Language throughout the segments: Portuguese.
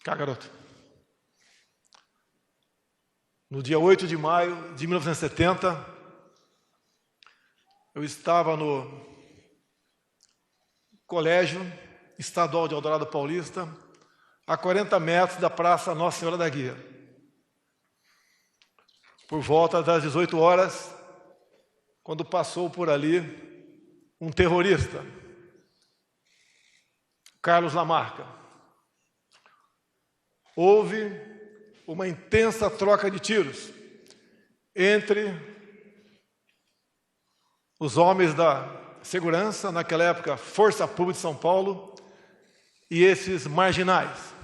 Cá, garoto. No dia 8 de maio de 1970, eu estava no Colégio Estadual de Eldorado Paulista, a 40 metros da Praça Nossa Senhora da Guia. Por volta das 18 horas, quando passou por ali um terrorista, Carlos Lamarca. Houve uma intensa troca de tiros entre os homens da segurança, naquela época, Força Pública de São Paulo, e esses marginais,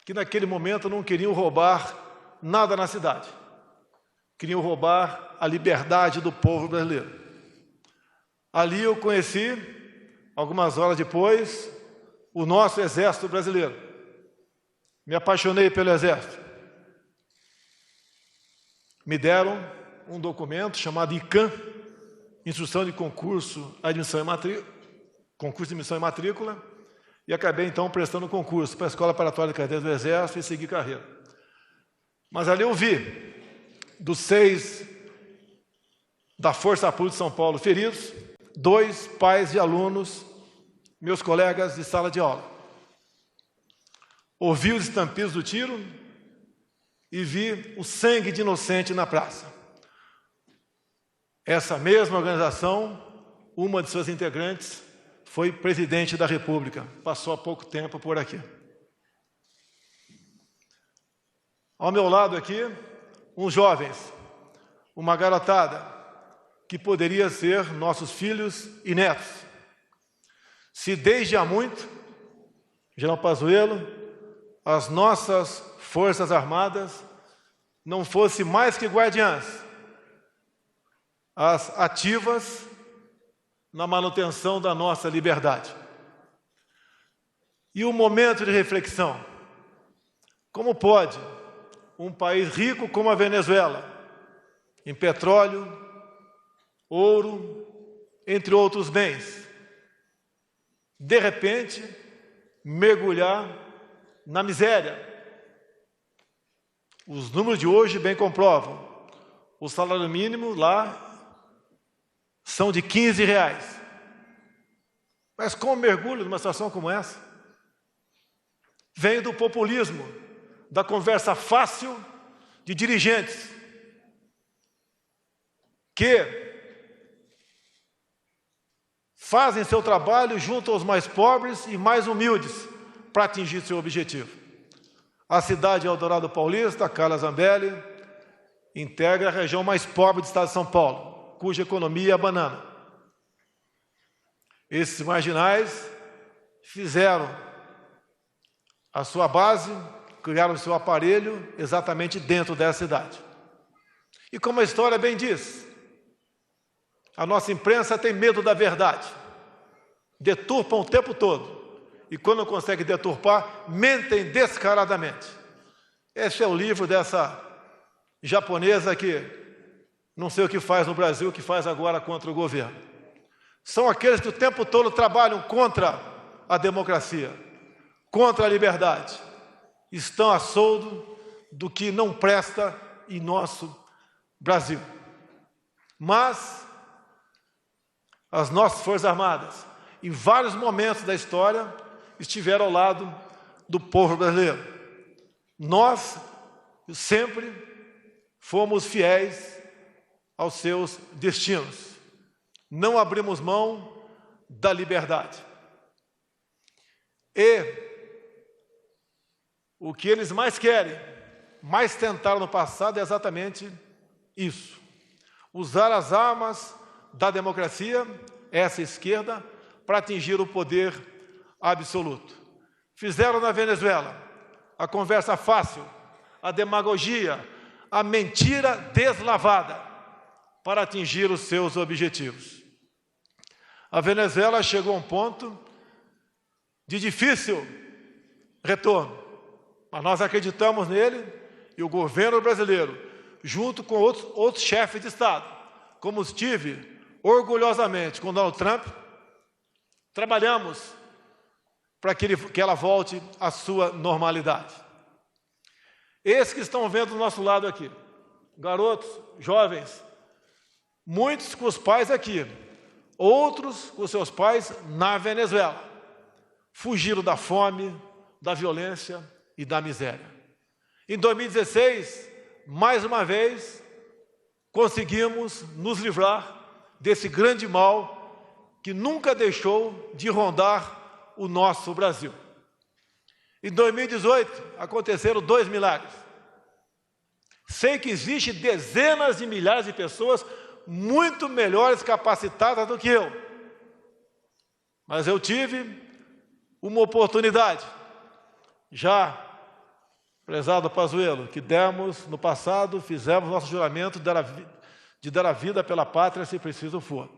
que naquele momento não queriam roubar nada na cidade. Queriam roubar a liberdade do povo brasileiro. Ali eu conheci, algumas horas depois, o nosso Exército Brasileiro. Me apaixonei pelo Exército. Me deram um documento chamado ICAM, Instrução de Concurso, Admissão e Matrícula, concurso de admissão e matrícula, e acabei então prestando concurso para a Escola Preparatória de Cadeiras do Exército e segui carreira. Mas ali eu vi, dos 6 da Força Pública de São Paulo feridos, 2 pais de alunos, meus colegas de sala de aula. Ouvi os estampidos do tiro e vi o sangue de inocente na praça. Essa mesma organização, uma de suas integrantes, foi presidente da República. Passou há pouco tempo por aqui. Ao meu lado aqui, uns jovens, uma garotada, que poderia ser nossos filhos e netos. Se desde há muito, General Pazuello, as nossas Forças Armadas não fossem mais que guardiãs, as ativas na manutenção da nossa liberdade. E um momento de reflexão: como pode um país rico como a Venezuela, em petróleo, ouro, entre outros bens, de repente mergulhar na miséria? Os números de hoje bem comprovam. O salário mínimo lá são de R$15. Mas como mergulho numa situação como essa? Vem do populismo, da conversa fácil de dirigentes que fazem seu trabalho junto aos mais pobres e mais humildes para atingir seu objetivo. A cidade de Eldorado Paulista, Carla Zambelli, integra a região mais pobre do estado de São Paulo, cuja economia é a banana. Esses marginais fizeram a sua base, criaram o seu aparelho exatamente dentro dessa cidade. E como a história bem diz, a nossa imprensa tem medo da verdade, deturpam o tempo todo, e quando não conseguem deturpar, mentem descaradamente. Esse é o livro dessa japonesa que não sei o que faz no Brasil, o que faz agora contra o governo. São aqueles que o tempo todo trabalham contra a democracia, contra a liberdade. Estão a soldo do que não presta em nosso Brasil. Mas as nossas Forças Armadas, em vários momentos da história, estiveram ao lado do povo brasileiro. Nós sempre fomos fiéis aos seus destinos. Não abrimos mão da liberdade. E o que eles mais querem, mais tentaram no passado, é exatamente isso. Usar as armas da democracia, essa esquerda, para atingir o poder absoluto. Fizeram na Venezuela a conversa fácil, a demagogia, a mentira deslavada para atingir os seus objetivos. A Venezuela chegou a um ponto de difícil retorno, mas nós acreditamos nele e o governo brasileiro, junto com outros chefes de Estado, como estive orgulhosamente com Donald Trump, trabalhamos para que ela volte à sua normalidade. Esses que estão vendo do nosso lado aqui, garotos, jovens, muitos com os pais aqui, outros com seus pais na Venezuela, fugiram da fome, da violência e da miséria. Em 2016, mais uma vez, conseguimos nos livrar desse grande mal que nunca deixou de rondar o nosso Brasil. Em 2018, aconteceram 2 milagres. Sei que existem dezenas de milhares de pessoas muito melhores capacitadas do que eu. Mas eu tive uma oportunidade, já, prezado Pazuello, que demos no passado, fizemos nosso juramento de dar a vida pela pátria se preciso for.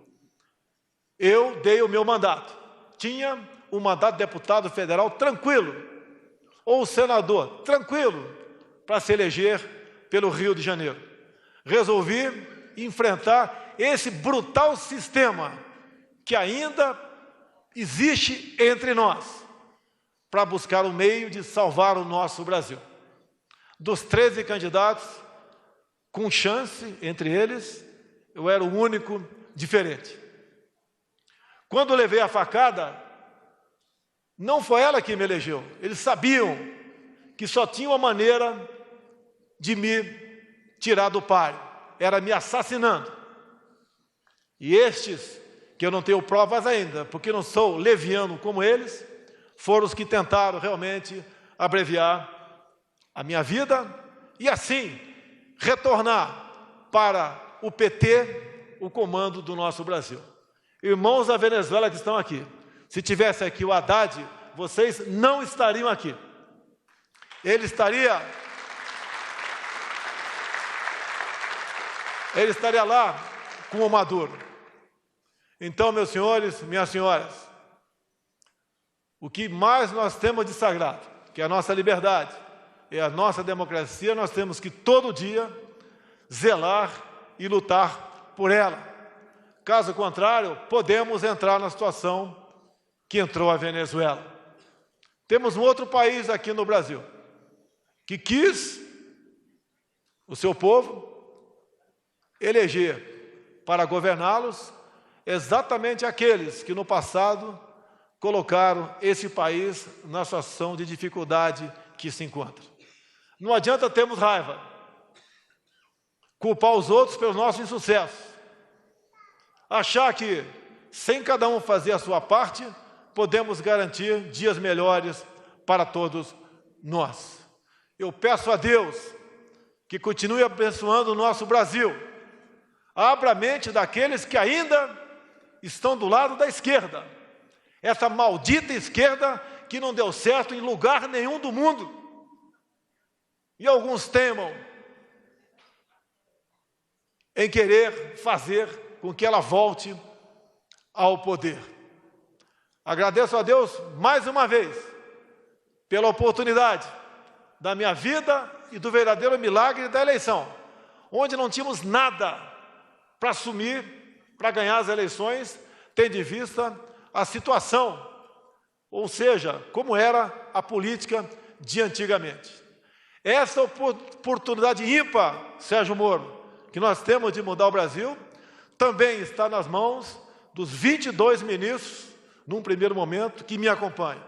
Eu dei o meu mandato. Tinha um mandato de deputado federal tranquilo, ou senador tranquilo, para se eleger pelo Rio de Janeiro. Resolvi enfrentar esse brutal sistema que ainda existe entre nós, para buscar um meio de salvar o nosso Brasil. Dos 13 candidatos, com chance entre eles, eu era o único diferente. Quando eu levei a facada, não foi ela que me elegeu. Eles sabiam que só tinha uma maneira de me tirar do páreo, era me assassinando. E estes, que eu não tenho provas ainda, porque não sou leviano como eles, foram os que tentaram realmente abreviar a minha vida e assim retornar para o PT o comando do nosso Brasil. Irmãos da Venezuela que estão aqui, se tivesse aqui o Haddad, vocês não estariam aqui. Ele estaria lá com o Maduro. Então, meus senhores, minhas senhoras, o que mais nós temos de sagrado, que é a nossa liberdade, é a nossa democracia, nós temos que todo dia zelar e lutar por ela. Caso contrário, podemos entrar na situação que entrou a Venezuela. Temos um outro país aqui no Brasil, que quis o seu povo eleger para governá-los exatamente aqueles que no passado colocaram esse país na situação de dificuldade que se encontra. Não adianta termos raiva, culpar os outros pelo nosso insucesso, achar que, sem cada um fazer a sua parte, podemos garantir dias melhores para todos nós. Eu peço a Deus que continue abençoando o nosso Brasil. Abra a mente daqueles que ainda estão do lado da esquerda. Essa maldita esquerda que não deu certo em lugar nenhum do mundo. E alguns temam em querer fazer com que ela volte ao poder. Agradeço a Deus mais uma vez pela oportunidade da minha vida e do verdadeiro milagre da eleição, onde não tínhamos nada para assumir, para ganhar as eleições, tendo em vista a situação, ou seja, como era a política de antigamente. Essa oportunidade ímpar, Sérgio Moro, que nós temos de mudar o Brasil, também está nas mãos dos 22 ministros, num primeiro momento, que me acompanham.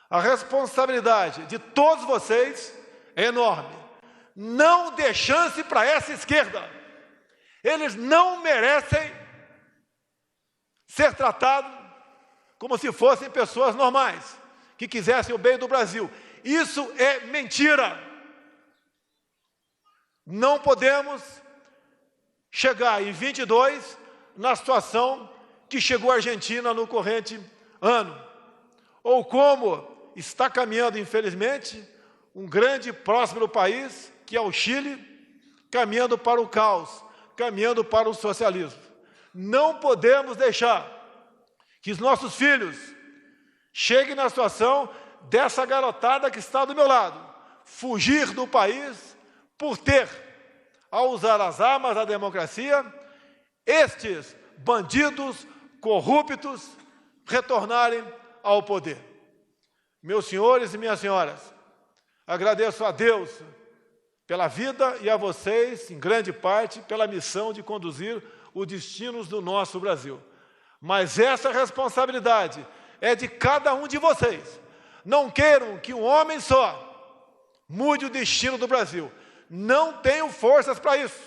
A responsabilidade de todos vocês é enorme. Não dê chance para essa esquerda. Eles não merecem ser tratados como se fossem pessoas normais, que quisessem o bem do Brasil. Isso é mentira. Não podemos chegar em 22 na situação que chegou a Argentina no corrente ano, ou como está caminhando, infelizmente, um grande e próspero país, que é o Chile, caminhando para o caos, caminhando para o socialismo. Não podemos deixar que os nossos filhos cheguem na situação dessa garotada que está do meu lado, fugir do país por ter, ao usar as armas da democracia, estes bandidos corruptos retornarem ao poder. Meus senhores e minhas senhoras, agradeço a Deus pela vida e a vocês, em grande parte, pela missão de conduzir os destinos do nosso Brasil. Mas essa responsabilidade é de cada um de vocês. Não queiram que um homem só mude o destino do Brasil. Não tenho forças para isso.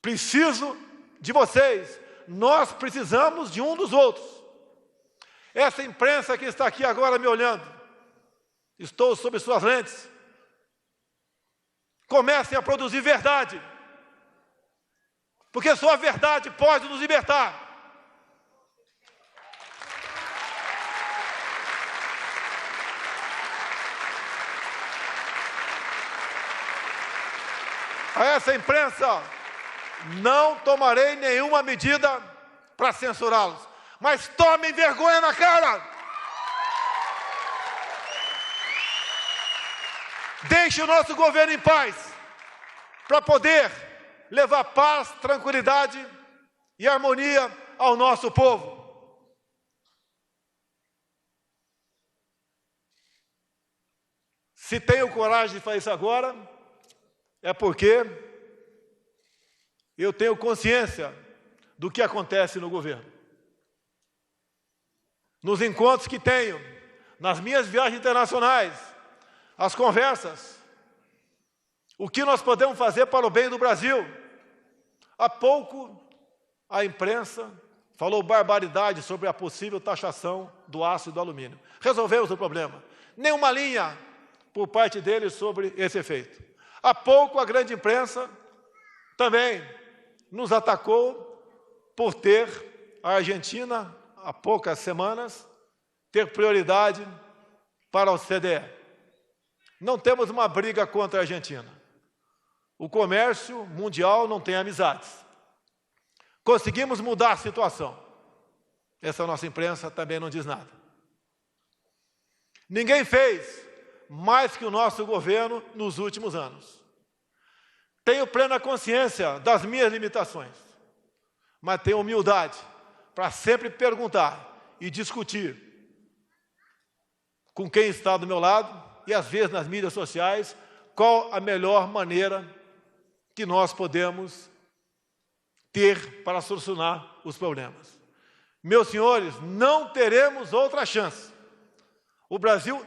Preciso de vocês. Nós precisamos de um dos outros. Essa imprensa que está aqui agora me olhando, estou sob suas lentes. Comecem a produzir verdade. Porque só a verdade pode nos libertar. A essa imprensa, não tomarei nenhuma medida para censurá-los, mas tomem vergonha na cara. Deixe o nosso governo em paz, para poder levar paz, tranquilidade e harmonia ao nosso povo. Se tenho coragem de fazer isso agora, é porque eu tenho consciência do que acontece no governo. Nos encontros que tenho, nas minhas viagens internacionais, as conversas, o que nós podemos fazer para o bem do Brasil. Há pouco, a imprensa falou barbaridade sobre a possível taxação do aço e do alumínio. Resolvemos o problema. Nenhuma linha por parte deles sobre esse efeito. Há pouco, a grande imprensa também nos atacou por ter a Argentina, há poucas semanas, ter prioridade para o CDE. Não temos uma briga contra a Argentina. O comércio mundial não tem amizades. Conseguimos mudar a situação. Essa nossa imprensa também não diz nada. Ninguém fez mais que o nosso governo nos últimos anos. Tenho plena consciência das minhas limitações, mas tenho humildade para sempre perguntar e discutir com quem está do meu lado e às vezes nas mídias sociais qual a melhor maneira que nós podemos ter para solucionar os problemas. Meus senhores, não teremos outra chance. O Brasil,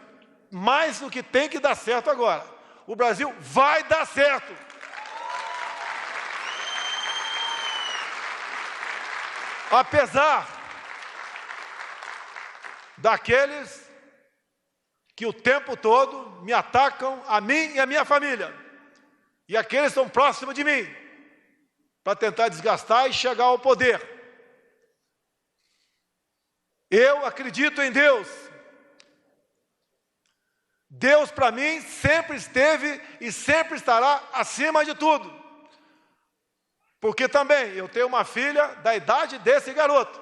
mais do que tem que dar certo agora, o Brasil vai dar certo. Apesar daqueles que o tempo todo me atacam, a mim e a minha família, e aqueles que estão próximos de mim, para tentar desgastar e chegar ao poder. Eu acredito em Deus. Deus, para mim, sempre esteve e sempre estará acima de tudo. Porque também eu tenho uma filha da idade desse garoto.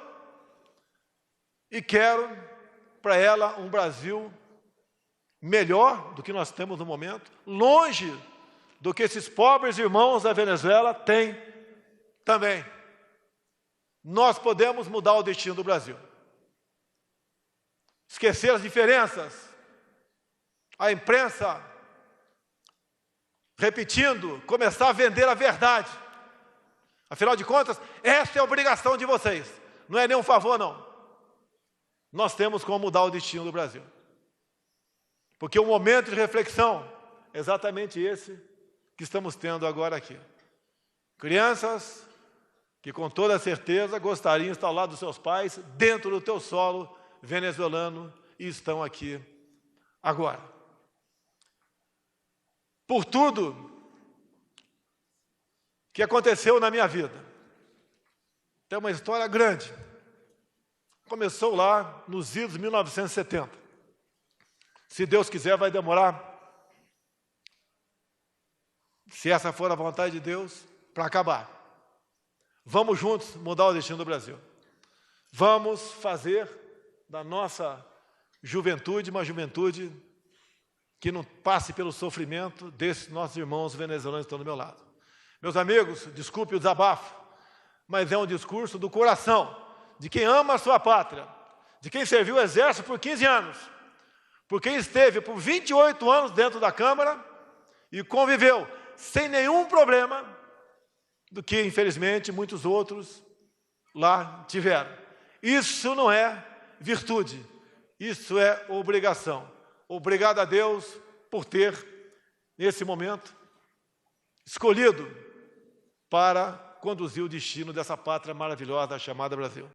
E quero para ela um Brasil melhor do que nós temos no momento, longe do que esses pobres irmãos da Venezuela têm também. Nós podemos mudar o destino do Brasil. Esquecer as diferenças. A imprensa, repetindo, começar a vender a verdade. Afinal de contas, essa é a obrigação de vocês. Não é nenhum favor, não. Nós temos como mudar o destino do Brasil. Porque o momento de reflexão é exatamente esse que estamos tendo agora aqui. Crianças que com toda certeza gostariam de estar ao lado dos seus pais, dentro do teu solo venezuelano, e estão aqui agora. Por tudo que aconteceu na minha vida. Tem uma história grande. Começou lá nos idos de 1970. Se Deus quiser, vai demorar, se essa for a vontade de Deus, para acabar. Vamos juntos mudar o destino do Brasil. Vamos fazer da nossa juventude uma juventude que não passe pelo sofrimento desses nossos irmãos venezuelanos que estão do meu lado. Meus amigos, desculpe o desabafo, mas é um discurso do coração, de quem ama a sua pátria, de quem serviu o exército por 15 anos, por quem esteve por 28 anos dentro da Câmara e conviveu sem nenhum problema, do que, infelizmente, muitos outros lá tiveram. Isso não é virtude, isso é obrigação. Obrigado a Deus por ter, nesse momento, escolhido para conduzir o destino dessa pátria maravilhosa chamada Brasil.